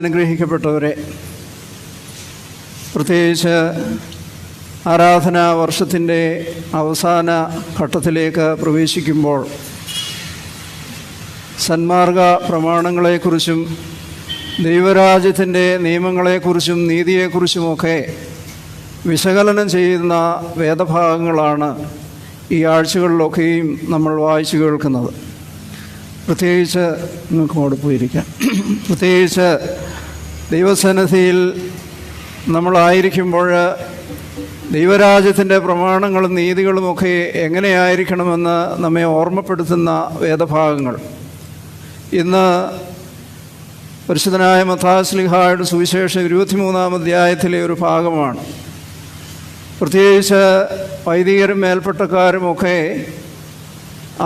അനുഗ്രഹിക്കപ്പെട്ടവരെ, പ്രത്യേകിച്ച് ആരാധനാ വർഷത്തിൻ്റെ അവസാന ഘട്ടത്തിലേക്ക് പ്രവേശിക്കുമ്പോൾ സന്മാർഗ പ്രമാണങ്ങളെക്കുറിച്ചും ദൈവരാജ്യത്തിൻ്റെ നിയമങ്ങളെക്കുറിച്ചും നീതിയെക്കുറിച്ചുമൊക്കെ വിശകലനം ചെയ്യുന്ന വേദഭാഗങ്ങളാണ് ഈ ആഴ്ചകളിലൊക്കെയും നമ്മൾ വായിച്ചു കേൾക്കുന്നത്. പ്രത്യേകിച്ച് നിങ്ങൾക്ക് അവിടെ പോയിരിക്കാം. പ്രത്യേകിച്ച് ദൈവസന്നിധിയിൽ നമ്മളായിരിക്കുമ്പോൾ ദൈവരാജ്യത്തിൻ്റെ പ്രമാണങ്ങളും നീതികളുമൊക്കെ എങ്ങനെയായിരിക്കണമെന്ന് നമ്മെ ഓർമ്മപ്പെടുത്തുന്ന വേദഭാഗങ്ങൾ ഇന്ന് പരിശുദ്ധനായ മത്തായിയുടെ സുവിശേഷം 23-ാം അധ്യായത്തിലെ ഒരു ഭാഗമാണ്. പ്രത്യേകിച്ച് വൈദികരും മേൽപ്പെട്ടക്കാരുമൊക്കെ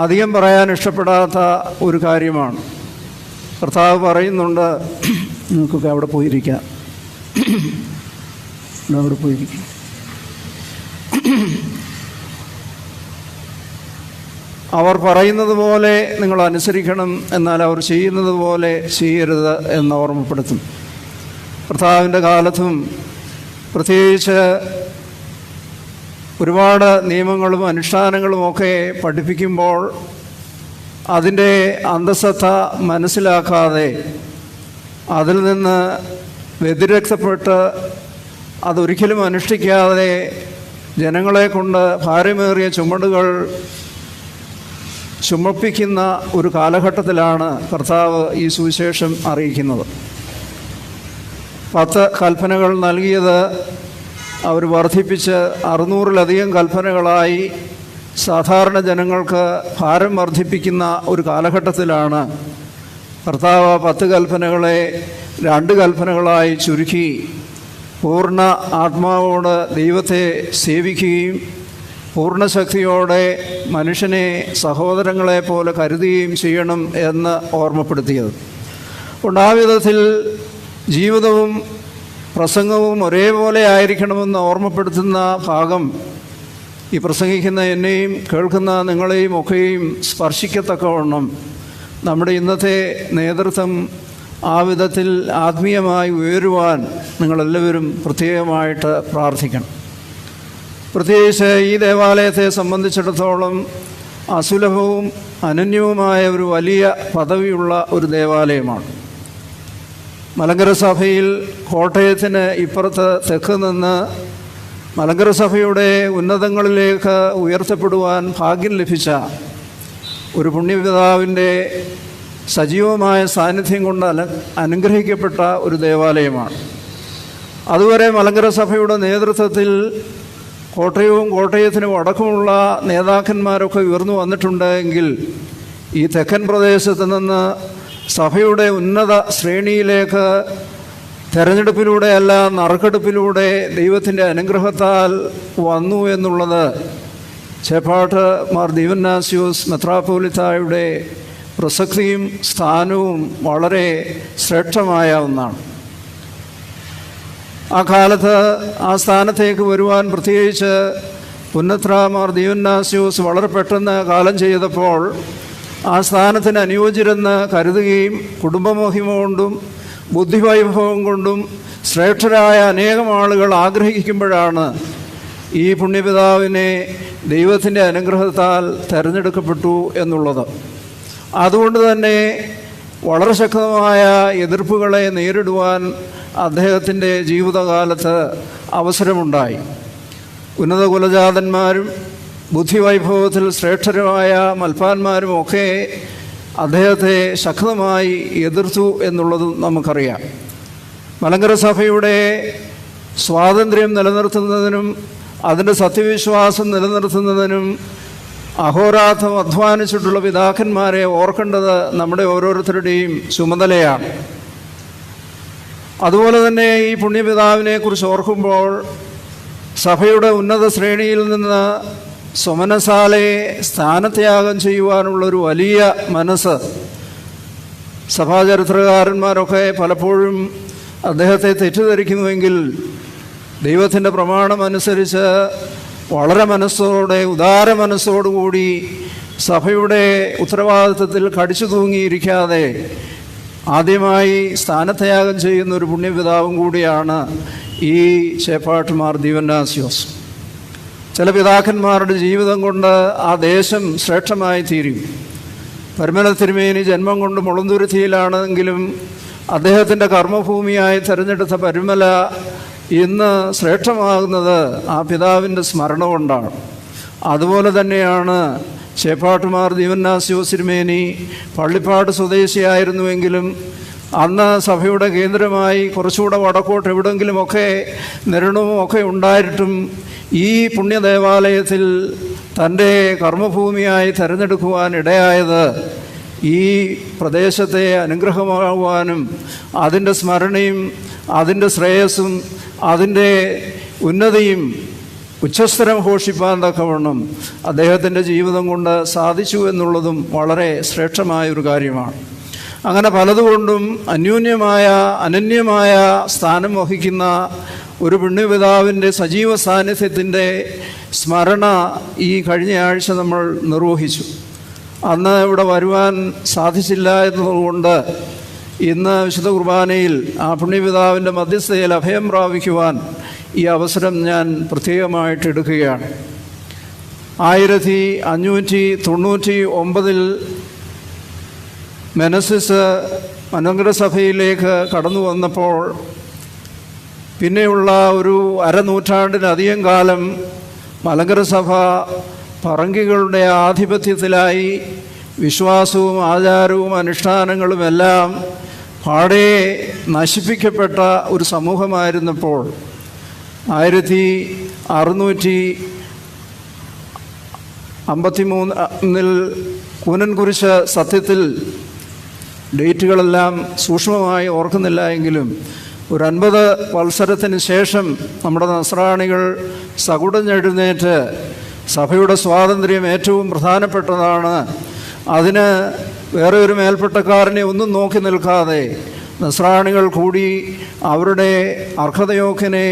അധികം പറയാൻ ഇഷ്ടപ്പെടാത്ത ഒരു കാര്യമാണ്. കർത്താവ് പറയുന്നുണ്ട്, നിങ്ങൾക്കൊക്കെ അവിടെ പോയിരിക്കാം, അവിടെ പോയിരിക്കാം. അവർ പറയുന്നത് പോലെ നിങ്ങൾ അനുസരിക്കണം, എന്നാൽ അവർ ചെയ്യുന്നത് പോലെ ചെയ്യരുത് എന്ന് ഓർമ്മപ്പെടുത്തും. കർത്താവിൻ്റെ കാലത്തും പ്രത്യേകിച്ച് ഒരുപാട് നിയമങ്ങളും അനുഷ്ഠാനങ്ങളുമൊക്കെ പഠിപ്പിക്കുമ്പോൾ അതിൻ്റെ അന്തസത്ത മനസ്സിലാക്കാതെ അതിൽ നിന്ന് വ്യതിരക്തപ്പെട്ട് അതൊരിക്കലും അനുഷ്ഠിക്കാതെ ജനങ്ങളെ കൊണ്ട് ഭാരമേറിയ ചുമടുകൾ ചുമപ്പിക്കുന്ന ഒരു കാലഘട്ടത്തിലാണ് കർത്താവ് ഈ സുവിശേഷം അറിയിക്കുന്നത്. 10 കൽപ്പനകൾ നൽകിയത് അവർ വർദ്ധിപ്പിച്ച് 600-ലധികം കൽപ്പനകളായി സാധാരണ ജനങ്ങൾക്ക് ഭാരം വർദ്ധിപ്പിക്കുന്ന ഒരു കാലഘട്ടത്തിലാണ് കർത്താവ് 10 കൽപ്പനകളെ 2 കൽപ്പനകളായി ചുരുക്കി പൂർണ്ണ ആത്മാവോട് ദൈവത്തെ സേവിക്കുകയും പൂർണ്ണശക്തിയോടെ മനുഷ്യനെ സഹോദരങ്ങളെ പോലെ കരുതുകയും ചെയ്യണം എന്ന് ഓർമ്മപ്പെടുത്തിയത്. ആ വിധത്തിൽ ജീവിതവും പ്രസംഗവും ഒരേപോലെ ആയിരിക്കണമെന്ന് ഓർമ്മപ്പെടുത്തുന്ന ഭാഗം ഈ പ്രസംഗിക്കുന്ന എന്നെയും കേൾക്കുന്ന നിങ്ങളെയും ഒക്കെയും സ്പർശിക്കത്തക്കവണ്ണം നമ്മുടെ ഇന്നത്തെ നേതൃത്വം ആ വിധത്തിൽ ആത്മീയമായി ഉയരുവാൻ നിങ്ങളെല്ലാവരും പ്രത്യേകമായിട്ട് പ്രാർത്ഥിക്കണം. പ്രത്യേകിച്ച് ഈ ദേവാലയത്തെ സംബന്ധിച്ചിടത്തോളം അസുലഭവും അനന്യവുമായ ഒരു വലിയ പദവിയുള്ള ഒരു ദേവാലയമാണ്. മലങ്കര സഭയിൽ കോട്ടയത്തിന് ഇപ്പുറത്ത് തെക്ക് നിന്ന് മലങ്കര സഭയുടെ ഉന്നതങ്ങളിലേക്ക് ഉയർത്തപ്പെടുവാൻ ഭാഗ്യം ലഭിച്ച ഒരു പുണ്യപിതാവിൻ്റെ സജീവമായ സാന്നിധ്യം കൊണ്ട് അനുഗ്രഹിക്കപ്പെട്ട ഒരു ദേവാലയമാണ്. അതുവരെ മലങ്കര സഭയുടെ നേതൃത്വത്തിൽ കോട്ടയവും കോട്ടയത്തിനും അടക്കമുള്ള നേതാക്കന്മാരൊക്കെ ഉയർന്നു വന്നിട്ടുണ്ട് എങ്കിൽ ഈ തെക്കൻ പ്രദേശത്ത് നിന്ന് സഭയുടെ ഉന്നത ശ്രേണിയിലേക്ക് തെരഞ്ഞെടുപ്പിലൂടെയല്ല നറുക്കെടുപ്പിലൂടെ ദൈവത്തിൻ്റെ അനുഗ്രഹത്താൽ വന്നു എന്നുള്ളത് ചേപ്പാട്ട് മാർ ദീവന്നാസ്യോസ് മെത്രാപ്പോലിത്തായുടെ പ്രസക്തിയും സ്ഥാനവും വളരെ ശ്രേഷ്ഠമായ ഒന്നാണ്. ആ കാലത്ത് ആ സ്ഥാനത്തേക്ക് വരുവാൻ പ്രത്യേകിച്ച് പുന്നത്ര മാർ ദീവന്നാസ്യോസ് വളരെ പെട്ടെന്ന് കാലം ചെയ്തപ്പോൾ ആ സ്ഥാനത്തിന് അനുയോജ്യരെന്ന് കരുതുകയും കുടുംബമഹിമ കൊണ്ടും ബുദ്ധിവൈഭവം കൊണ്ടും ശ്രേഷ്ഠരായ അനേകം ആളുകൾ ആഗ്രഹിക്കുമ്പോഴാണ് ഈ പുണ്യപിതാവിനെ ദൈവത്തിൻ്റെ അനുഗ്രഹത്താൽ തിരഞ്ഞെടുക്കപ്പെട്ടു എന്നുള്ളത്. അതുകൊണ്ട് തന്നെ വളരെ ശക്തമായ എതിർപ്പുകളെ നേരിടുവാൻ അദ്ദേഹത്തിൻ്റെ ജീവിതകാലത്ത് അവസരമുണ്ടായി. ഉന്നത കുലജാതന്മാരും ബുദ്ധിവൈഭവത്തിൽ ശ്രേഷ്ഠരുമായ മൽപ്പാന്മാരുമൊക്കെ അദ്ദേഹത്തെ ശക്തമായി എതിർത്തു എന്നുള്ളത് നമുക്കറിയാം. മലങ്കര സഭയുടെ സ്വാതന്ത്ര്യം നിലനിർത്തുന്നതിനും അതിൻ്റെ സത്യവിശ്വാസം നിലനിർത്തുന്നതിനും അഹോരാത്രം അധ്വാനിച്ചിട്ടുള്ള പിതാക്കന്മാരെ ഓർക്കേണ്ടത് നമ്മുടെ ഓരോരുത്തരുടെയും ചുമതലയാണ്. അതുപോലെ തന്നെ ഈ പുണ്യപിതാവിനെക്കുറിച്ച് ഓർക്കുമ്പോൾ സഭയുടെ ഉന്നത ശ്രേണിയിൽ നിന്ന് സ്വമനസാലയെ സ്ഥാനത്യാഗം ചെയ്യുവാനുള്ളൊരു വലിയ മനസ്സ് സഭാചരിത്രകാരന്മാരൊക്കെ പലപ്പോഴും അദ്ദേഹത്തെ തെറ്റിദ്ധരിക്കുന്നുവെങ്കിൽ ദൈവത്തിൻ്റെ പ്രമാണമനുസരിച്ച് വളരെ മനസ്സോടെ ഉദാര മനസ്സോടുകൂടി സഭയുടെ ഉത്തരവാദിത്വത്തിൽ കടിച്ചു തൂങ്ങിയിരിക്കാതെ ആദ്യമായി സ്ഥാനത്യാഗം ചെയ്യുന്ന ഒരു പുണ്യപിതാവും കൂടിയാണ് ഈ ചേപ്പാട്ട് മാർ ദീവന്നാസ്യോസ്. ചില പിതാക്കന്മാരുടെ ജീവിതം കൊണ്ട് ആ ദേശം ശ്രേഷ്ഠമായി തീരും. പരുമല തിരുമേനി ജന്മം കൊണ്ട് മുളന്തുരുത്തിയിലാണെങ്കിലും അദ്ദേഹത്തിൻ്റെ കർമ്മഭൂമിയായി തിരഞ്ഞെടുത്ത പരുമല ഇന്ന് ശ്രേഷ്ഠമാകുന്നത് ആ പിതാവിൻ്റെ സ്മരണ കൊണ്ടാണ്. അതുപോലെ തന്നെയാണ് ചേപ്പാട്ടുമാർ ദീവന്നാസ്യോസ് തിരുമേനി. പള്ളിപ്പാട് സ്വദേശിയായിരുന്നുവെങ്കിലും അന്ന് സഭയുടെ കേന്ദ്രമായി കുറച്ചുകൂടെ വടക്കോട്ട് എവിടെയെങ്കിലുമൊക്കെ നിരണവുമൊക്കെ ഉണ്ടായിട്ടും ഈ പുണ്യദേവാലയത്തിൽ തൻ്റെ കർമ്മഭൂമിയായി തിരഞ്ഞെടുക്കുവാൻ ഇടയായത് ഈ പ്രദേശത്തെ അനുഗ്രഹമാകുവാനും അതിൻ്റെ സ്മരണയും അതിൻ്റെ ശ്രേയസ്സും അതിൻ്റെ ഉന്നതിയും ഉച്ചസ്ഥരം ഘോഷിപ്പാൻ തക്കവണ്ണം അദ്ദേഹത്തിൻ്റെ ജീവിതം കൊണ്ട് സാധിച്ചു എന്നുള്ളതും വളരെ ശ്രേഷ്ഠമായൊരു കാര്യമാണ്. അങ്ങനെ പലതുകൊണ്ടും അനന്യമായ സ്ഥാനം വഹിക്കുന്ന ഒരു പുണ്യപിതാവിൻ്റെ സജീവ സാന്നിധ്യത്തിൻ്റെ സ്മരണ ഈ കഴിഞ്ഞ ആഴ്ച നമ്മൾ നിർവഹിച്ചു. അന്ന് ഇവിടെ വരുവാൻ സാധിച്ചില്ല എന്നതുകൊണ്ട് ഇന്ന് വിശുദ്ധ കുർബാനയിൽ ആ പുണ്യപിതാവിൻ്റെ മധ്യസ്ഥതയിൽ അഭയം പ്രാപിക്കുവാൻ ഈ അവസരം ഞാൻ പ്രത്യേകമായിട്ട് എടുക്കുകയാണ്. 1599 മെനസിസ് മലങ്കര സഭയിലേക്ക് കടന്നു വന്നപ്പോൾ പിന്നെയുള്ള ഒരു അരനൂറ്റാണ്ടിലധികം കാലം മലങ്കര സഭ പറങ്കികളുടെ ആധിപത്യത്തിലായി വിശ്വാസവും ആചാരവും അനുഷ്ഠാനങ്ങളുമെല്ലാം പാടെ നശിപ്പിക്കപ്പെട്ട ഒരു സമൂഹമായിരുന്നപ്പോൾ 1653 കൂനൻകുരിശ് സത്യത്തിൽ ഡേറ്റുകളെല്ലാം സൂക്ഷ്മമായി ഓർക്കുന്നില്ല എങ്കിലും ഒരു 50 വത്സരത്തിന് ശേഷം നമ്മുടെ നസ്രാണികൾ സകുടഞ്ഞെഴുന്നേറ്റ് സഭയുടെ സ്വാതന്ത്ര്യം ഏറ്റവും പ്രധാനപ്പെട്ടതാണ്, അതിന് വേറെ ഒരു മേൽപ്പെട്ടക്കാരനെ ഒന്നും നോക്കി നിൽക്കാതെ നസ്രാണികൾ കൂടി അവരുടെ അർഹതയോക്കിനെ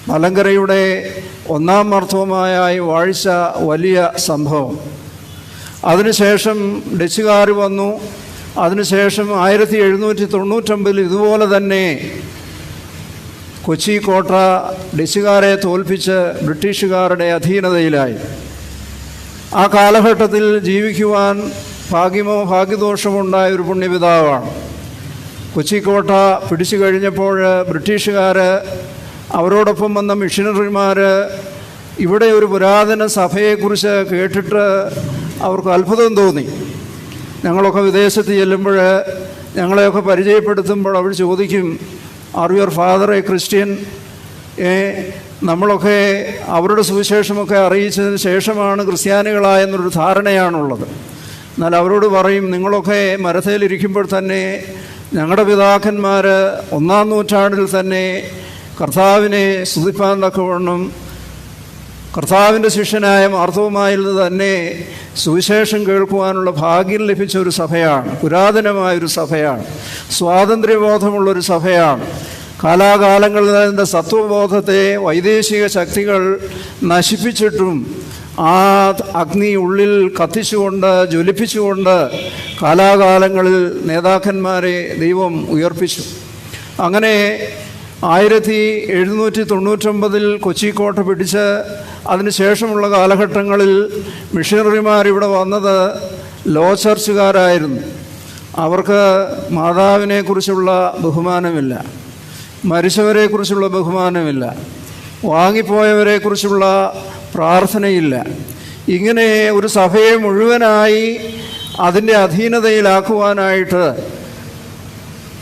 മലങ്കരയുടെ ഒന്നാം മർത്തോമായായി വാഴിച്ച വലിയ സംഭവം. അതിനുശേഷം ഡച്ചുകാർ വന്നു. അതിനുശേഷം 1799 ഇതുപോലെ തന്നെ കൊച്ചി കോട്ട ഡച്ചുകാരെ തോൽപ്പിച്ച് ബ്രിട്ടീഷുകാരുടെ അധീനതയിലായി. ആ കാലഘട്ടത്തിൽ ജീവിക്കുവാൻ ഭാഗ്യമോ ഭാഗ്യദോഷമോ ഉണ്ടായ ഒരു പുണ്യപിതാവാണ്. കൊച്ചി കോട്ട പിടിച്ചു കഴിഞ്ഞപ്പോൾ ബ്രിട്ടീഷുകാർ, അവരോടൊപ്പം വന്ന മിഷനറിമാർ ഇവിടെ ഒരു പുരാതന സഭയെക്കുറിച്ച് കേട്ടിട്ട് അവർക്ക് അത്ഭുതം തോന്നി. ഞങ്ങളൊക്കെ വിദേശത്ത് ചെല്ലുമ്പോൾ ഞങ്ങളെയൊക്കെ പരിചയപ്പെടുത്തുമ്പോൾ അവർ ചോദിക്കും, are your father A Christian? നമ്മളൊക്കെ അവരുടെ സുവിശേഷമൊക്കെ അറിയിച്ചതിന് ശേഷമാണ് ക്രിസ്ത്യാനികളായെന്നൊരു ധാരണയാണുള്ളത്. എന്നാൽ അവരോട് പറയും, നിങ്ങളൊക്കെ മരത്തേലിരിക്കുമ്പോൾ തന്നെ ഞങ്ങളുടെ പിതാക്കന്മാർ 1-ാം നൂറ്റാണ്ടിൽ തന്നെ കർത്താവിനെ സ്തുതിപ്പാൻ തക്കവണ്ണം കർത്താവിൻ്റെ ശിഷ്യനായ മാർത്തോമായിൽ തന്നെ സുവിശേഷം കേൾക്കുവാനുള്ള ഭാഗ്യം ലഭിച്ച ഒരു സഭയാണ്. പുരാതനമായൊരു സഭയാണ്. സ്വാതന്ത്ര്യബോധമുള്ളൊരു സഭയാണ്. കാലാകാലങ്ങളിൽ അതിൻ്റെ സത്വബോധത്തെ വൈദേശിക ശക്തികൾ നശിപ്പിച്ചിട്ടും ആ അഗ്നി ഉള്ളിൽ കത്തിച്ചുകൊണ്ട് ജ്വലിപ്പിച്ചുകൊണ്ട് കാലാകാലങ്ങളിൽ നേതാക്കന്മാരെ ദൈവം ഉയർപ്പിച്ചു. അങ്ങനെ 1799 കൊച്ചി കോട്ട പിടിച്ച് അതിനുശേഷമുള്ള കാലഘട്ടങ്ങളിൽ മിഷണറിമാരിവിടെ വന്നത് ലോ ചർച്ചുകാരായിരുന്നു. അവർക്ക് മാതാവിനെക്കുറിച്ചുള്ള ബഹുമാനമില്ല, മരിച്ചവരെക്കുറിച്ചുള്ള ബഹുമാനമില്ല, വാങ്ങിപ്പോയവരെക്കുറിച്ചുള്ള പ്രാർത്ഥനയില്ല. ഇങ്ങനെ ഒരു സഭയെ മുഴുവനായി അതിൻ്റെ അധീനതയിലാക്കുവാനായിട്ട്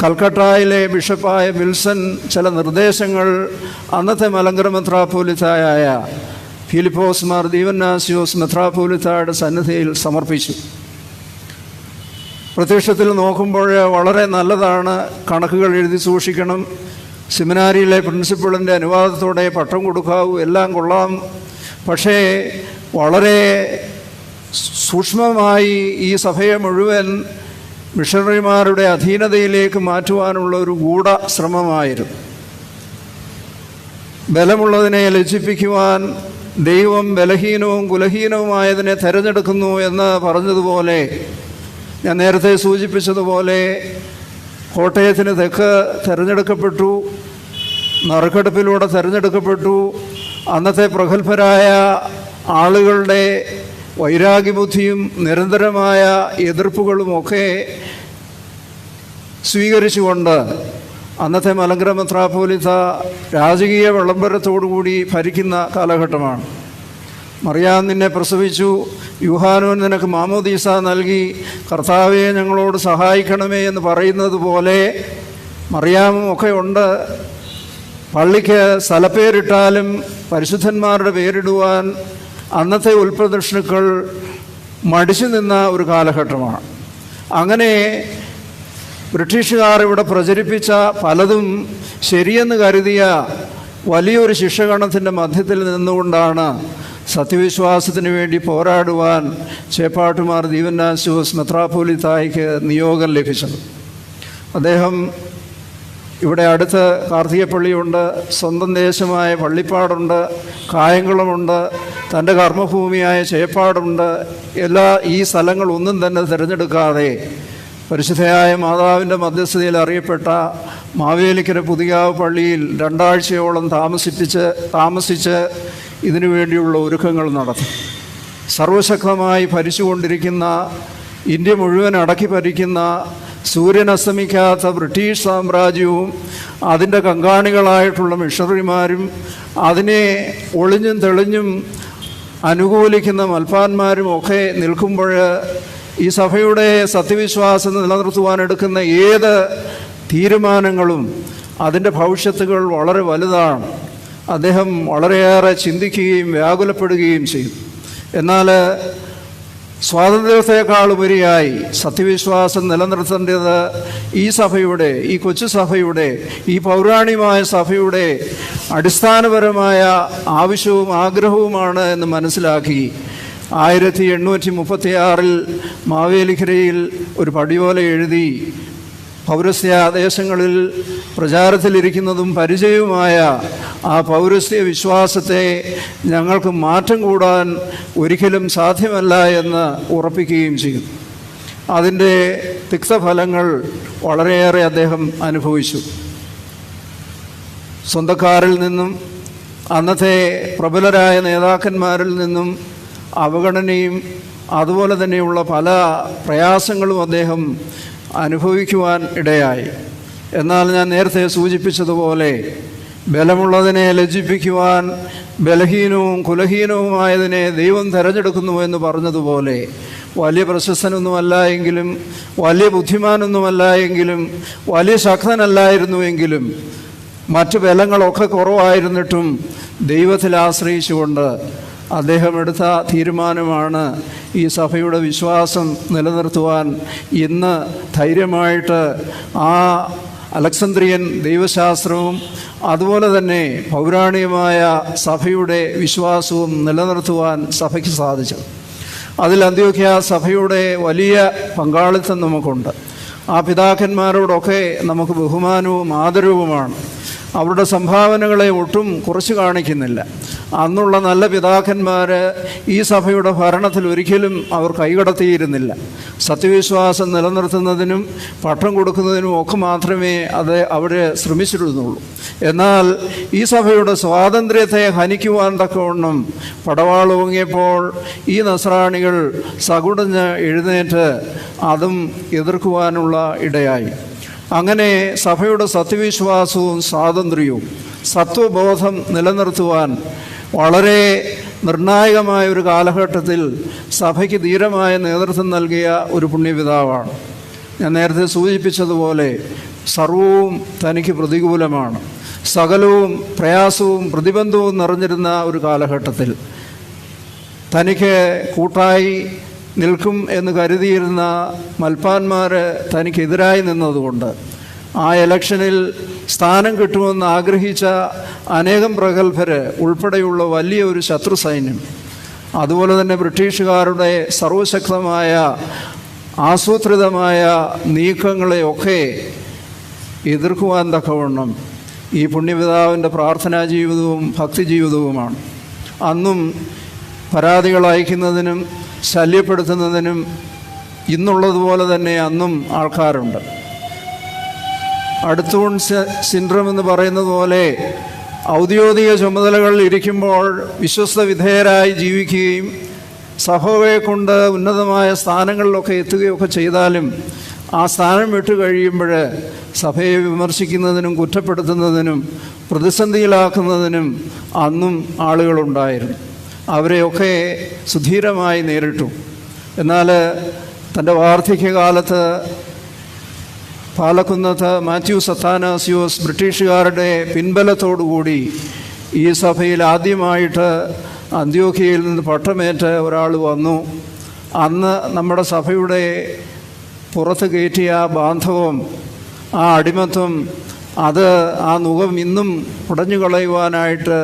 കൽക്കട്ടയിലെ ബിഷപ്പായ വിൽസൺ ചില നിർദ്ദേശങ്ങൾ അന്നത്തെ മലങ്കര മെത്രാപ്പോലിത്തായ ഫിലിപ്പോസ് മാർ ദീവന്നാസ്യോസ് മെത്രാപ്പോലിത്തായുടെ സന്നിധിയിൽ സമർപ്പിച്ചു. പ്രത്യക്ഷത്തിൽ നോക്കുമ്പോൾ വളരെ നല്ലതാണ്, കണക്കുകൾ എഴുതി സൂക്ഷിക്കണം, സെമിനാരിയിലെ പ്രിൻസിപ്പളിൻ്റെ അനുവാദത്തോടെ പട്ടം കൊടുക്കാവൂ, എല്ലാം കൊള്ളാം. പക്ഷേ വളരെ സൂക്ഷ്മമായി ഈ സഭയെ മുഴുവൻ മിഷണറിമാരുടെ അധീനതയിലേക്ക് മാറ്റുവാനുള്ള ഒരു ഗൂഢ ശ്രമമായിരുന്നു. ബലമുള്ളതിനെ ലജ്ജിപ്പിക്കുവാൻ ദൈവം ബലഹീനവും കുലഹീനവുമായതിനെ തിരഞ്ഞെടുക്കുന്നു എന്ന് പറഞ്ഞതുപോലെ ഞാൻ നേരത്തെ സൂചിപ്പിച്ചതുപോലെ കോട്ടയത്തിന് തെക്ക് തിരഞ്ഞെടുക്കപ്പെട്ടു, നറുക്കെടുപ്പിലൂടെ തിരഞ്ഞെടുക്കപ്പെട്ടു. അന്നത്തെ പ്രഗത്ഭരായ ആളുകളുടെ വൈരാഗ്യബുദ്ധിയും നിരന്തരമായ എതിർപ്പുകളുമൊക്കെ സ്വീകരിച്ചുകൊണ്ട് അന്നത്തെ മലങ്കര മെത്രാപ്പോലീത്ത രാജകീയ വിളംബരത്തോടുകൂടി ഭരിക്കുന്ന കാലഘട്ടമാണ്. മറിയാം നിന്നെ പ്രസവിച്ചു, യൂഹാനോൻ നിനക്ക് മാമോദീസ നൽകി, കർത്താവെ ഞങ്ങളോട് സഹായിക്കണമേ എന്ന് പറയുന്നത് പോലെ മറിയാമും ഒക്കെ ഉണ്ട്. പള്ളിക്ക് സ്ഥലപ്പേരിട്ടാലും പരിശുദ്ധന്മാരുടെ പേരിടുവാൻ അന്നത്തെ ഉൽപ്രദക്ഷിണുക്കൾ മടിച്ചു നിന്ന ഒരു കാലഘട്ടമാണ്. അങ്ങനെ ബ്രിട്ടീഷുകാർ ഇവിടെ പ്രചരിപ്പിച്ച പലതും ശരിയെന്ന് കരുതിയ വലിയൊരു ശിക്ഷഗണത്തിൻ്റെ മധ്യത്തിൽ നിന്നുകൊണ്ടാണ് സത്യവിശ്വാസത്തിന് വേണ്ടി പോരാടുവാൻ ചേപ്പാട്ടുമാർ ദീവന്നാസ്യോസ് മെത്രാപ്പോലീത്തായ്ക്ക് നിയോഗം ലഭിച്ചത്. അദ്ദേഹം ഇവിടെ അടുത്ത് കാർത്തികപ്പള്ളിയുണ്ട്, സ്വന്തം ദേശമായ പള്ളിപ്പാടുണ്ട്, കായംകുളമുണ്ട്, തൻ്റെ കർമ്മഭൂമിയായ ചേപ്പാടുണ്ട്. ഈ സ്ഥലങ്ങളൊന്നും തന്നെ തിരഞ്ഞെടുക്കാതെ പരിശുദ്ധയായ മാതാവിൻ്റെ അറിയപ്പെട്ട മാവേലിക്കര പുതിയാവ് പള്ളിയിൽ 2 ആഴ്ചയോളം താമസിച്ച് ഇതിനു വേണ്ടിയുള്ള ഒരുക്കങ്ങൾ നടത്തി. സർവശക്തമായി ഭരിച്ചുകൊണ്ടിരിക്കുന്ന, ഇന്ത്യ മുഴുവൻ അടക്കി ഭരിക്കുന്ന, സൂര്യൻ അസ്തമിക്കാത്ത ബ്രിട്ടീഷ് സാമ്രാജ്യവും അതിൻ്റെ കങ്കാണികളായിട്ടുള്ള മിഷണറിമാരും അതിനെ ഒളിഞ്ഞും തെളിഞ്ഞും അനുകൂലിക്കുന്ന മൽപ്പാന്മാരും ഒക്കെ നിൽക്കുമ്പോൾ ഈ സഭയുടെ സത്യവിശ്വാസം നിലനിർത്തുവാനെടുക്കുന്ന ഏത് തീരുമാനങ്ങളും അതിൻ്റെ ഭവിഷ്യത്തുകൾ വളരെ വലുതാണ്. അദ്ദേഹം വളരെയേറെ ചിന്തിക്കുകയും വ്യാകുലപ്പെടുകയും ചെയ്തു. എന്നാൽ സ്വാതന്ത്ര്യത്തെക്കാളുപരിയായി സത്യവിശ്വാസം നിലനിർത്തേണ്ടത് ഈ കൊച്ചു സഭയുടെ, ഈ പൗരാണികമായ സഭയുടെ അടിസ്ഥാനപരമായ ആവശ്യവും ആഗ്രഹവുമാണ് എന്ന് മനസ്സിലാക്കി 1836 മാവേലിക്കരയിൽ ഒരു പടിയോല എഴുതി പൗരസ്ത്യ ദേശങ്ങളിൽ പ്രചാരത്തിലിരിക്കുന്നതും പരിചയവുമായ ആ പൗരസ്ത്യ വിശ്വാസത്തെ ഞങ്ങൾക്ക് മാറ്റം കൂടാൻ ഒരിക്കലും സാധ്യമല്ല എന്ന് ഉറപ്പിക്കുകയും ചെയ്തു. അതിൻ്റെ തിക്തഫലങ്ങൾ വളരെയേറെ അദ്ദേഹം അനുഭവിച്ചു. സ്വന്തക്കാരിൽ നിന്നും അന്നത്തെ പ്രബലരായ നേതാക്കന്മാരിൽ നിന്നും അവഗണനയും അതുപോലെ തന്നെയുള്ള പല പ്രയാസങ്ങളും അദ്ദേഹം അനുഭവിക്കുവാൻ ഇടയായി. എന്നാൽ ഞാൻ നേരത്തെ സൂചിപ്പിച്ചതുപോലെ ബലമുള്ളതിനെ ലജ്ജിപ്പിക്കുവാൻ ബലഹീനവും കുലഹീനവുമായതിനെ ദൈവം തിരഞ്ഞെടുക്കുന്നു എന്ന് പറഞ്ഞതുപോലെ വലിയ പ്രശസ്തനൊന്നുമല്ല എങ്കിലും, വലിയ ബുദ്ധിമാനൊന്നുമല്ല എങ്കിലും, വലിയ ശക്തനല്ലായിരുന്നുവെങ്കിലും, മറ്റു ബലങ്ങളൊക്കെ കുറവായിരുന്നിട്ടും ദൈവത്തിൽ ആശ്രയിച്ചുകൊണ്ട് അദ്ദേഹം എടുത്ത തീരുമാനമാണ് ഈ സഭയുടെ വിശ്വാസം നിലനിർത്തുവാൻ ഇന്ന് ധൈര്യമായിട്ട് ആ അലക്സാന്ദ്രിയൻ ദൈവശാസ്ത്രവും അതുപോലെ തന്നെ പൗരാണികമായ സഭയുടെ വിശ്വാസവും നിലനിർത്തുവാൻ സഭയ്ക്ക് സാധിച്ചത്. അതിൽ അന്ത്യോക്യ സഭയുടെ വലിയ പങ്കാളിത്തം നമുക്കുണ്ട്. ആ പിതാക്കന്മാരോടൊക്കെ നമുക്ക് ബഹുമാനവും ആദരവുമാണ്. അവരുടെ സംഭാവനകളെ ഒട്ടും കുറച്ച് കാണിക്കുന്നില്ല. അന്നുള്ള നല്ല പിതാക്കന്മാർ ഈ സഭയുടെ ഭരണത്തിൽ ഒരിക്കലും അവർ കൈകടത്തിയിരുന്നില്ല. സത്യവിശ്വാസം നിലനിർത്തുന്നതിനും പട്ടം കൊടുക്കുന്നതിനും ഒക്കെ മാത്രമേ അവർ ശ്രമിച്ചിരുന്നുള്ളൂ. എന്നാൽ ഈ സഭയുടെ സ്വാതന്ത്ര്യത്തെ ഹനിക്കുവാൻ തക്കവണ്ണം പടവാളോങ്ങിയപ്പോൾ ഈ നസ്രാണികൾ സകുടഞ്ഞ് എഴുന്നേറ്റ് അതും എതിർക്കുവാനുള്ള ഇടയായി. അങ്ങനെ സഭയുടെ സത്യവിശ്വാസവും സ്വാതന്ത്ര്യവും സത്വബോധം നിലനിർത്തുവാൻ വളരെ നിർണായകമായ ഒരു കാലഘട്ടത്തിൽ സഭയ്ക്ക് ധീരമായ നേതൃത്വം നൽകിയ ഒരു പുണ്യപിതാവാണ്. ഞാൻ നേരത്തെ സൂചിപ്പിച്ചതുപോലെ സർവവും തനിക്ക് പ്രതികൂലമാണ്. സകലവും പ്രയാസവും പ്രതിബന്ധവും നിറഞ്ഞിരുന്ന ഒരു കാലഘട്ടത്തിൽ തനിക്ക് കൂട്ടായി നിൽക്കും എന്ന് കരുതിയിരുന്ന മൽപ്പാന്മാർ തനിക്കെതിരായി നിന്നതുകൊണ്ട് ആ ഇലക്ഷനിൽ സ്ഥാനം കിട്ടുമെന്ന് ആഗ്രഹിച്ച അനേകം പ്രഗത്ഭർ ഉൾപ്പെടെയുള്ള വലിയൊരു ശത്രു സൈന്യം, അതുപോലെ തന്നെ ബ്രിട്ടീഷുകാരുടെ സർവശക്തമായ ആസൂത്രിതമായ നീക്കങ്ങളെയൊക്കെ എതിർക്കുവാൻ തക്കവണ്ണം ഈ പുണ്യപിതാവിൻ്റെ പ്രാർത്ഥനാ ജീവിതവും ഭക്തി ജീവിതവുമാണ്. അന്നും പരാതികൾ അയക്കുന്നതിനും ശല്യപ്പെടുത്തുന്നതിനും ഇന്നുള്ളതുപോലെ തന്നെ അന്നും ആൾക്കാരുണ്ട്. അടുത്തൂൺ സിൻഡ്രം എന്ന് പറയുന്നത് പോലെ ഔദ്യോഗിക ചുമതലകളിൽ ഇരിക്കുമ്പോൾ വിശ്വസ്ത വിധേയരായി ജീവിക്കുകയും സഭയെ കൊണ്ട് ഉന്നതമായ സ്ഥാനങ്ങളിലൊക്കെ എത്തുകയൊക്കെ ചെയ്താലും ആ സ്ഥാനം വിട്ടു കഴിയുമ്പോൾ സഭയെ വിമർശിക്കുന്നതിനും കുറ്റപ്പെടുത്തുന്നതിനും പ്രതിസന്ധിയിലാക്കുന്നതിനും അന്നും ആളുകളുണ്ടായിരുന്നു. അവരെയൊക്കെ സുധീരമായി നേരിട്ടു. എന്നാൽ തൻ്റെ വാർദ്ധക്യകാലത്ത് പാലക്കുന്നത്ത് മാത്യൂസ് അത്താനാസിയോസ് ബ്രിട്ടീഷുകാരുടെ പിൻബലത്തോടുകൂടി ഈ സഭയിൽ ആദ്യമായിട്ട് അന്ത്യോഖ്യയിൽ നിന്ന് പട്ടമേറ്റ് ഒരാൾ വന്നു. അന്ന് നമ്മുടെ സഭയുടെ പുറത്ത് കയറ്റിയ ആ ബാന്ധവം, ആ അടിമത്വം, അത് ആ നുകം ഇന്നും ഉടഞ്ഞു കളയുവാനായിട്ട്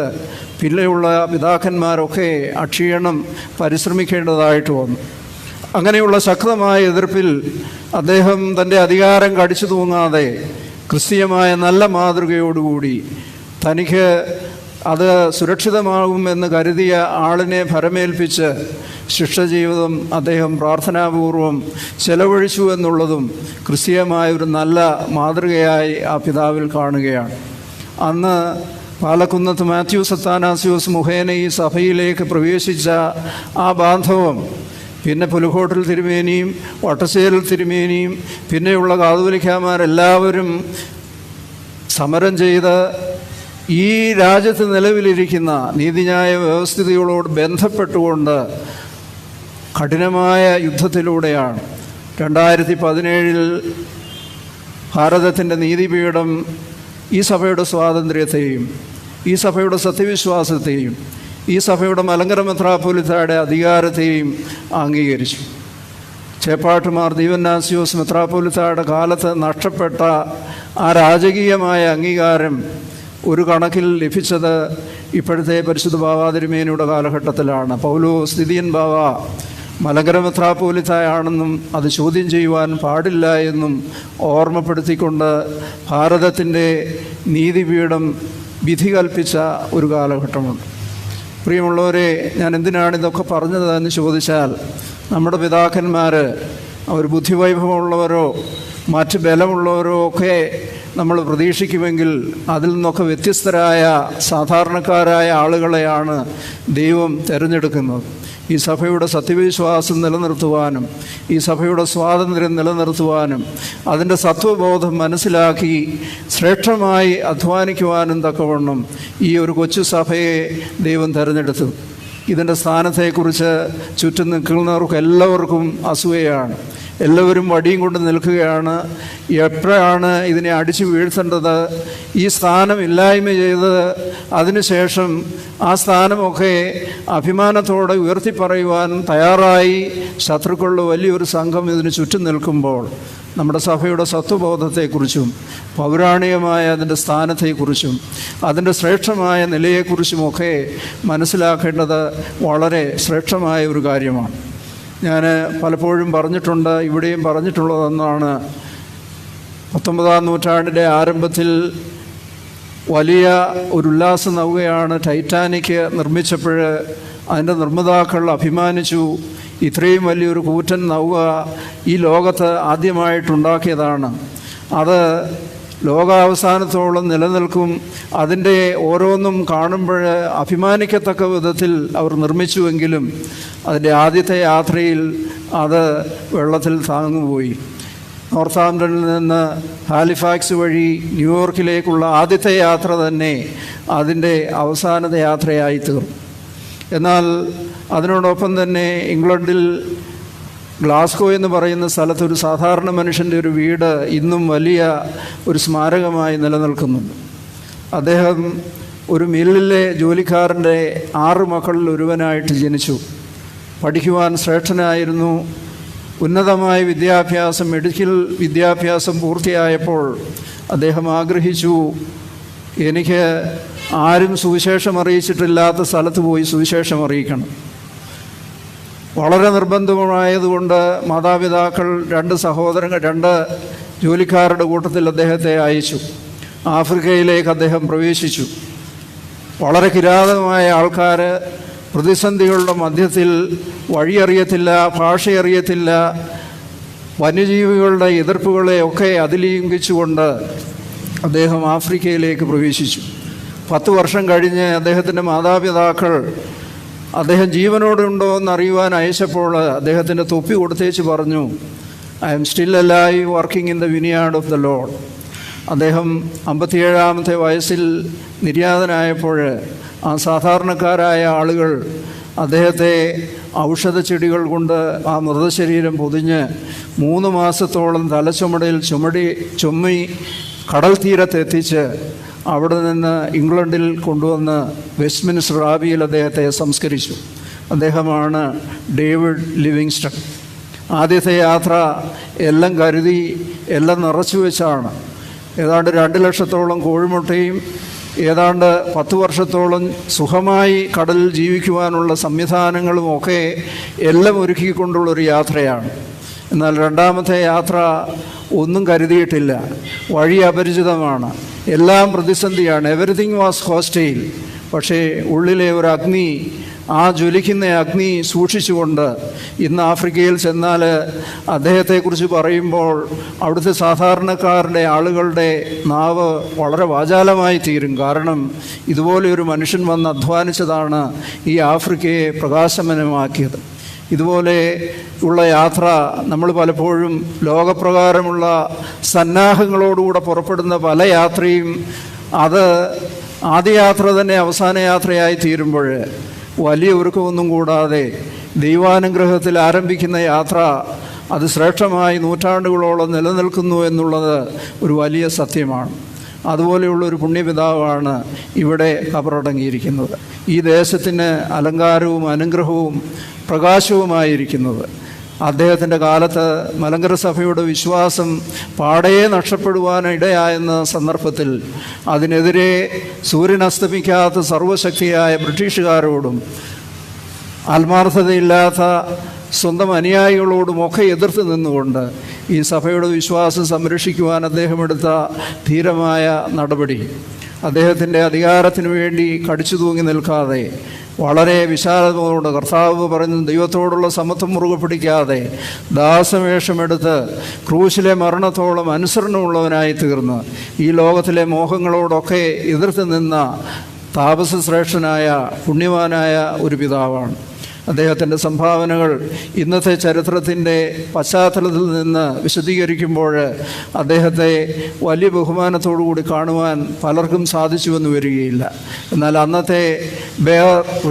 പിന്നെയുള്ള പിതാക്കന്മാരൊക്കെ അക്ഷീണം പരിശ്രമിക്കേണ്ടതായിട്ട് വന്നു. അങ്ങനെയുള്ള ശക്തമായ എതിർപ്പിൽ അദ്ദേഹം തൻ്റെ അധികാരം കടിച്ചു തൂങ്ങാതെ ക്രിസ്തീയമായ നല്ല മാതൃകയോടുകൂടി തനിക്ക് അത് സുരക്ഷിതമാകുമെന്ന് കരുതിയ ആളിനെ ഭരമേൽപ്പിച്ച് ശിക്ഷജീവിതം അദ്ദേഹം പ്രാർത്ഥനാപൂർവം ചെലവഴിച്ചു എന്നുള്ളതും ക്രിസ്തീയമായ ഒരു നല്ല മാതൃകയായി ആ പിതാവിൽ കാണുകയാണ്. അന്ന് പാലക്കുന്നത്ത് മാത്യൂസ് അത്താനാസിയോസ് മുഖേന ഈ സഭയിലേക്ക് പ്രവേശിച്ച ആ ബാന്ധവം പിന്നെ പുലുക്കോട്ടിൽ തിരുമേനിയും വട്ടശ്ശേരിൽ തിരുമേനിയും പിന്നെയുള്ള കാതോലിക്കാമാരെല്ലാവരും സമരം ചെയ്ത് ഈ രാജ്യത്ത് നിലവിലിരിക്കുന്ന നീതിന്യായ വ്യവസ്ഥിതികളോട് ബന്ധപ്പെട്ടുകൊണ്ട് കഠിനമായ യുദ്ധത്തിലൂടെയാണ് 2017 ഭാരതത്തിൻ്റെ നീതിപീഠം ഈ സഭയുടെ സ്വാതന്ത്ര്യത്തെയും ഈ സഭയുടെ സത്യവിശ്വാസത്തെയും ഈ സഭയുടെ മലങ്കര മെത്രാപ്പോലിത്തയുടെ അധികാരത്തെയും അംഗീകരിച്ചു. ചേപ്പാട്ടുമാർ ദീവന്നാസിയോസ് മെത്രാപ്പോലിത്തയുടെ കാലത്ത് നഷ്ടപ്പെട്ട ആ രാജകീയമായ അംഗീകാരം ഒരു കണക്കിൽ ലഭിച്ചത് ഇപ്പോഴത്തെ പരിശുദ്ധ ബാവ തിരുമേനിയുടെ കാലഘട്ടത്തിലാണ്. പൗലോസ് ദിദിയൻ ബാവ മലങ്കര മെത്രാപ്പോലിത്തയാണെന്നും അത് ചോദ്യം ചെയ്യുവാൻ പാടില്ല എന്നും ഓർമ്മപ്പെടുത്തിക്കൊണ്ട് ഭാരതത്തിൻ്റെ നീതിപീഠം വിധി കൽപ്പിച്ച ഒരു കാലഘട്ടമുണ്ട്. പ്രിയമുള്ളവരെ, ഞാൻ എന്തിനാണിതൊക്കെ പറഞ്ഞതെന്ന് ചോദിച്ചാൽ, നമ്മുടെ പിതാക്കന്മാർ അവർ ബുദ്ധിവൈഭവമുള്ളവരോ മറ്റ് ബലമുള്ളവരോ ഒക്കെ നമ്മൾ പ്രതീക്ഷിക്കുമെങ്കിൽ അതിൽ നിന്നൊക്കെ വ്യത്യസ്തരായ സാധാരണക്കാരായ ആളുകളെയാണ് ദൈവം തിരഞ്ഞെടുക്കുന്നത്. ഈ സഭയുടെ സത്യവിശ്വാസം നിലനിർത്തുവാനും ഈ സഭയുടെ സ്വാതന്ത്ര്യം നിലനിർത്തുവാനും അതിൻ്റെ സത്വബോധം മനസ്സിലാക്കി ശ്രേഷ്ഠമായി അധ്വാനിക്കുവാനും തക്കവണ്ണം ഈ ഒരു കൊച്ചു സഭയെ ദൈവം തിരഞ്ഞെടുത്തു. ഇതിൻ്റെ സ്ഥാനത്തെക്കുറിച്ച് ചുറ്റും നിൽക്കുന്നവർക്ക് എല്ലാവർക്കും അസൂയയാണ്. എല്ലാവരും വടിയും കൊണ്ട് നിൽക്കുകയാണ്. എപ്പോഴാണ് ഇതിനെ അടിച്ചു വീഴ്ത്തേണ്ടത്, ഈ സ്ഥാനം ഇല്ലായ്മ ചെയ്ത് അതിനുശേഷം ആ സ്ഥാനമൊക്കെ അഭിമാനത്തോടെ ഉയർത്തിപ്പറയുവാൻ തയ്യാറായി ശത്രുക്കളുടെ വലിയൊരു സംഘം ഇതിന് ചുറ്റും നിൽക്കുമ്പോൾ നമ്മുടെ സഭയുടെ സത്വബോധത്തെക്കുറിച്ചും പൗരാണികമായ അതിൻ്റെ സ്ഥാനത്തെക്കുറിച്ചും അതിൻ്റെ ശ്രേഷ്ഠമായ നിലയെക്കുറിച്ചുമൊക്കെ മനസ്സിലാക്കേണ്ടത് വളരെ ശ്രേഷ്ഠമായ ഒരു കാര്യമാണ്. ഞാൻ പലപ്പോഴും പറഞ്ഞിട്ടുണ്ട്, ഇവിടെയും പറഞ്ഞിട്ടുള്ളതെന്നാണ്, 19-ാം നൂറ്റാണ്ടിൻ്റെ ആരംഭത്തിൽ വലിയ ഒരു ഉല്ലാസ നൗകയാണ് ടൈറ്റാനിക് നിർമ്മിച്ചപ്പോൾ അതിൻ്റെ നിർമ്മാതാക്കൾ അഭിമാനിച്ചു, ഇത്രയും വലിയൊരു കൂറ്റൻ നൗക ഈ ലോകത്ത് ആദ്യമായിട്ടുണ്ടാക്കിയതാണ്, അത് ലോകാവസാനത്തോളം നിലനിൽക്കും, അതിൻ്റെ ഓരോന്നും കാണുമ്പോൾ അഭിമാനിക്കത്തക്ക വിധത്തിൽ അവർ നിർമ്മിച്ചുവെങ്കിലും അതിൻ്റെ ആദ്യത്തെ യാത്രയിൽ അത് വെള്ളത്തിൽ താങ്ങുപോയി. നോർത്താംപ്ടണിൽ നിന്ന് ഹാലിഫാക്സ് വഴി ന്യൂയോർക്കിലേക്കുള്ള ആദ്യത്തെ യാത്ര തന്നെ അതിൻ്റെ അവസാനത്തെ യാത്രയായി തീർന്നു. എന്നാൽ അതിനോടൊപ്പം തന്നെ ഇംഗ്ലണ്ടിൽ ഗ്ലാസ്ഗോ എന്ന് പറയുന്ന സ്ഥലത്ത് ഒരു സാധാരണ മനുഷ്യൻ്റെ ഒരു വീട് ഇന്നും വലിയ ഒരു സ്മാരകമായി നിലനിൽക്കുന്നുണ്ട്. അദ്ദേഹം ഒരു മില്ലിലെ ജോലിക്കാരൻ്റെ 6 മക്കളിൽ ഒരുവനായിട്ട് ജനിച്ചു. പഠിക്കുവാൻ ശ്രേഷ്ഠനായിരുന്നു. ഉന്നതമായ വിദ്യാഭ്യാസം, മെഡിക്കൽ വിദ്യാഭ്യാസം പൂർത്തിയായപ്പോൾ അദ്ദേഹം ആഗ്രഹിച്ചു, എനിക്ക് ആരും സുവിശേഷം അറിയിച്ചിട്ടില്ലാത്ത സ്ഥലത്ത് പോയി സുവിശേഷം അറിയിക്കണം. വളരെ നിർബന്ധമായതുകൊണ്ട് മാതാപിതാക്കൾ 2 ജോലിക്കാരുടെ കൂട്ടത്തിൽ അദ്ദേഹത്തെ അയച്ചു. ആഫ്രിക്കയിലേക്ക് അദ്ദേഹം പ്രവേശിച്ചു. വളരെ കിരാതമായ ആൾക്കാർ, പ്രതിസന്ധികളുടെ മധ്യത്തിൽ, വഴിയറിയത്തില്ല, ഭാഷയറിയത്തില്ല, വന്യജീവികളുടെ എതിർപ്പുകളെയൊക്കെ അതിലംഘിച്ചുകൊണ്ട് അദ്ദേഹം ആഫ്രിക്കയിലേക്ക് പ്രവേശിച്ചു. 10 വർഷം കഴിഞ്ഞ് അദ്ദേഹത്തിൻ്റെ മാതാപിതാക്കൾ അദ്ദേഹം ജീവനോടുണ്ടോ എന്നറിയുവാൻ അയച്ചപ്പോൾ അദ്ദേഹത്തിൻ്റെ തൊപ്പി കൊടുത്തേച്ച് പറഞ്ഞു, I am still alive working in the vineyard of the Lord. അദ്ദേഹം 57-ാമത്തെ വയസ്സിൽ നിര്യാതനായപ്പോൾ ആ സാധാരണക്കാരായ ആളുകൾ അദ്ദേഹത്തെ ഔഷധ ചെടികൾ കൊണ്ട് ആ മൃതശരീരം പൊതിഞ്ഞ് 3 മാസത്തോളം തലച്ചുമടയിൽ ചുമ്മി കടൽ തീരത്തെത്തിച്ച് അവിടെ നിന്ന് ഇംഗ്ലണ്ടിൽ കൊണ്ടുവന്ന് വെസ്റ്റ്മിൻസ്റ്റർ ആബിയിൽ അദ്ദേഹത്തെ സംസ്കരിച്ചു. അദ്ദേഹമാണ് ഡേവിഡ് ലിവിങ്സ്റ്റൺ. ആദ്യത്തെ യാത്ര എല്ലാം കരുതി എല്ലാം നിറച്ചു വെച്ചാണ്. ഏതാണ്ട് 2 ലക്ഷത്തോളം കോഴിമുട്ടയും ഏതാണ്ട് 10 വർഷത്തോളം സുഖമായി കടലിൽ ജീവിക്കുവാനുള്ള സംവിധാനങ്ങളുമൊക്കെ എല്ലാം ഒരുക്കിക്കൊണ്ടുള്ളൊരു യാത്രയാണ്. എന്നാൽ 2ാമത്തെ യാത്ര ഒന്നും കരുതിയിട്ടില്ല. വഴി അപരിചിതമാണ്, എല്ലാം പ്രതിസന്ധിയാണ്. Everything was hostile. പക്ഷേ ഉള്ളിലെ ഒരു അഗ്നി, ആ ജ്വലിക്കുന്ന അഗ്നി സൂക്ഷിച്ചുകൊണ്ട് ഇന്ന് ആഫ്രിക്കയിൽ ചെന്നാൽ അദ്ദേഹത്തെക്കുറിച്ച് പറയുമ്പോൾ അവിടുത്തെ സാധാരണക്കാരുടെ ആളുകളുടെ നാവ് വളരെ വാചാലമായി തീരും. കാരണം ഇതുപോലെ ഒരു മനുഷ്യൻ വന്ന് അധ്വാനിച്ചതാണ് ഈ ആഫ്രിക്കയെ പ്രകാശമനമാക്കിയത്. ഇതുപോലെ ഉള്ള യാത്ര നമ്മൾ പലപ്പോഴും ലോകപ്രകാരമുള്ള സന്നാഹങ്ങളോടുകൂടെ പുറപ്പെടുന്ന പല യാത്രയും അത് ആദ്യ യാത്ര തന്നെ അവസാന യാത്രയായി തീരുമ്പോൾ വലിയ ഒരുക്കമൊന്നും കൂടാതെ ദൈവാനുഗ്രഹത്തിൽ ആരംഭിക്കുന്ന യാത്ര അത് ശ്രേഷ്ഠമായി നൂറ്റാണ്ടുകളോളം നിലനിൽക്കുന്നു എന്നുള്ളത് ഒരു വലിയ സത്യമാണ്. അതുപോലെയുള്ളൊരു പുണ്യപിതാവാണ് ഇവിടെ ഖബറടങ്ങിയിരിക്കുന്നത്. ഈ ദേശത്തിന് അലങ്കാരവും അനുഗ്രഹവും പ്രകാശവുമായിരിക്കുന്നത്. അദ്ദേഹത്തിൻ്റെ കാലത്ത് മലങ്കര സഭയുടെ വിശ്വാസം പാടേ നഷ്ടപ്പെടുവാനിടയായെന്ന സന്ദർഭത്തിൽ അതിനെതിരെ സൂര്യനസ്തമിക്കാത്ത സർവശക്തിയായ ബ്രിട്ടീഷുകാരോടും ആത്മാർത്ഥതയില്ലാത്ത സ്വന്തം അനുയായികളോടുമൊക്കെ എതിർത്ത് നിന്നുകൊണ്ട് ഈ സഭയുടെ വിശ്വാസം സംരക്ഷിക്കുവാൻ അദ്ദേഹം എടുത്ത ധീരമായ നടപടി, അദ്ദേഹത്തിൻ്റെ അധികാരത്തിന് വേണ്ടി കടിച്ചു തൂങ്ങി നിൽക്കാതെ വളരെ വിശാലതയോട് കർത്താവ് പറഞ്ഞ ദൈവത്തോടുള്ള സമത്വം മുറുകെ പിടിക്കാതെ ദാസവേഷമെടുത്ത് ക്രൂശിലെ മരണത്തോളം അനുസരണമുള്ളവനായി തീർന്ന് ഈ ലോകത്തിലെ മോഹങ്ങളോടൊക്കെ എതിർത്ത് നിന്ന താപസശ്രേഷ്ഠനായ പുണ്യവാനായ ഒരു പിതാവാണ്. അദ്ദേഹത്തിൻ്റെ സംഭാവനകൾ ഇന്നത്തെ ചരിത്രത്തിൻ്റെ പശ്ചാത്തലത്തിൽ നിന്ന് വിശദീകരിക്കുമ്പോൾ അദ്ദേഹത്തെ വലിയ ബഹുമാനത്തോടു കൂടി കാണുവാൻ പലർക്കും സാധിച്ചുവെന്ന് വരികയില്ല. എന്നാൽ അന്നത്തെ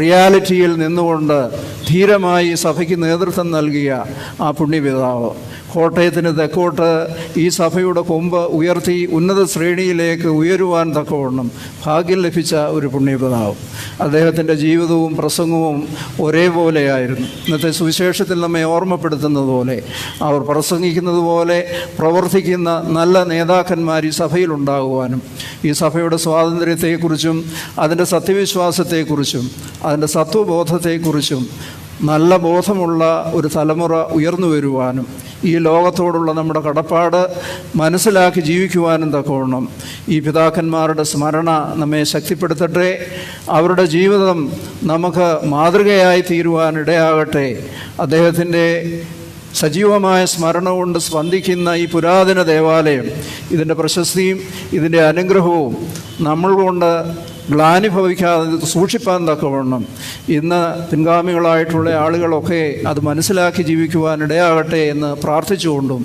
റിയാലിറ്റിയിൽ നിന്നുകൊണ്ട് ധീരമായി സഭയ്ക്ക് നേതൃത്വം നൽകിയ ആ പുണ്യപിതാവ് കോട്ടയത്തിന് തെക്കോട്ട് ഈ സഭയുടെ കൊമ്പ് ഉയർത്തി ഉന്നത ശ്രേണിയിലേക്ക് ഉയരുവാൻ തക്കവണ്ണം ഭാഗ്യം ലഭിച്ച ഒരു പുണ്യപിതാവ്. അദ്ദേഹത്തിൻ്റെ ജീവിതവും പ്രസംഗവും ഒരേപോലെയായിരുന്നു. ഇന്നത്തെ സുവിശേഷത്തിൽ നമ്മെ ഓർമ്മപ്പെടുത്തുന്നത് പോലെ അവർ പ്രസംഗിക്കുന്നത് പോലെ പ്രവർത്തിക്കുന്ന നല്ല നേതാക്കന്മാർ ഈ സഭയിലുണ്ടാകുവാനും ഈ സഭയുടെ സ്വാതന്ത്ര്യത്തെക്കുറിച്ചും അതിൻ്റെ സത്യവിശ്വാസത്തെക്കുറിച്ചും അതിൻ്റെ സത്വബോധത്തെക്കുറിച്ചും നല്ല ബോധമുള്ള ഒരു തലമുറ ഉയർന്നു വരുവാനും ഈ ലോകത്തോടുള്ള നമ്മുടെ കടപ്പാട് മനസ്സിലാക്കി ജീവിക്കുവാനും തക്കവണ്ണം ഈ പിതാക്കന്മാരുടെ സ്മരണ നമ്മെ ശക്തിപ്പെടുത്തട്ടെ. അവരുടെ ജീവിതം നമുക്ക് മാതൃകയായി തീരുവാനിടയാകട്ടെ. അദ്ദേഹത്തിൻ്റെ സജീവമായ സ്മരണ കൊണ്ട് സ്പന്ദിക്കുന്ന ഈ പുരാതന ദേവാലയം, ഇതിൻ്റെ പ്രശസ്തിയും ഇതിൻ്റെ അനുഗ്രഹവും നമ്മൾ കൊണ്ട് ഗ്ലാനി ഭവിക്കാതെ സൂക്ഷിപ്പാൻ തക്കവണ്ണം ഇന്ന് പിൻഗാമികളായിട്ടുള്ള ആളുകളൊക്കെ അത് മനസ്സിലാക്കി ജീവിക്കുവാനിടയാകട്ടെ എന്ന് പ്രാർത്ഥിച്ചുകൊണ്ടും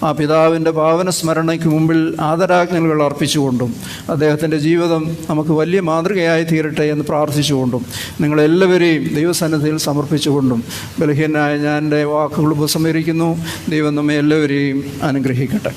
ആ പിതാവിൻ്റെ പാവന സ്മരണയ്ക്ക് മുമ്പിൽ ആദരാജ്ഞകൾ അർപ്പിച്ചുകൊണ്ടും അദ്ദേഹത്തിൻ്റെ ജീവിതം നമുക്ക് വലിയ മാതൃകയായി തീരട്ടെ എന്ന് പ്രാർത്ഥിച്ചുകൊണ്ടും നിങ്ങളെല്ലാവരെയും ദൈവസന്നിധിയിൽ സമർപ്പിച്ചുകൊണ്ടും ബലഹീനനായ ഞാൻ എൻ്റെ വാക്കുകൾ ഉപസംഹരിക്കുന്നു. ദൈവം നമ്മെ എല്ലാവരെയും അനുഗ്രഹിക്കട്ടെ.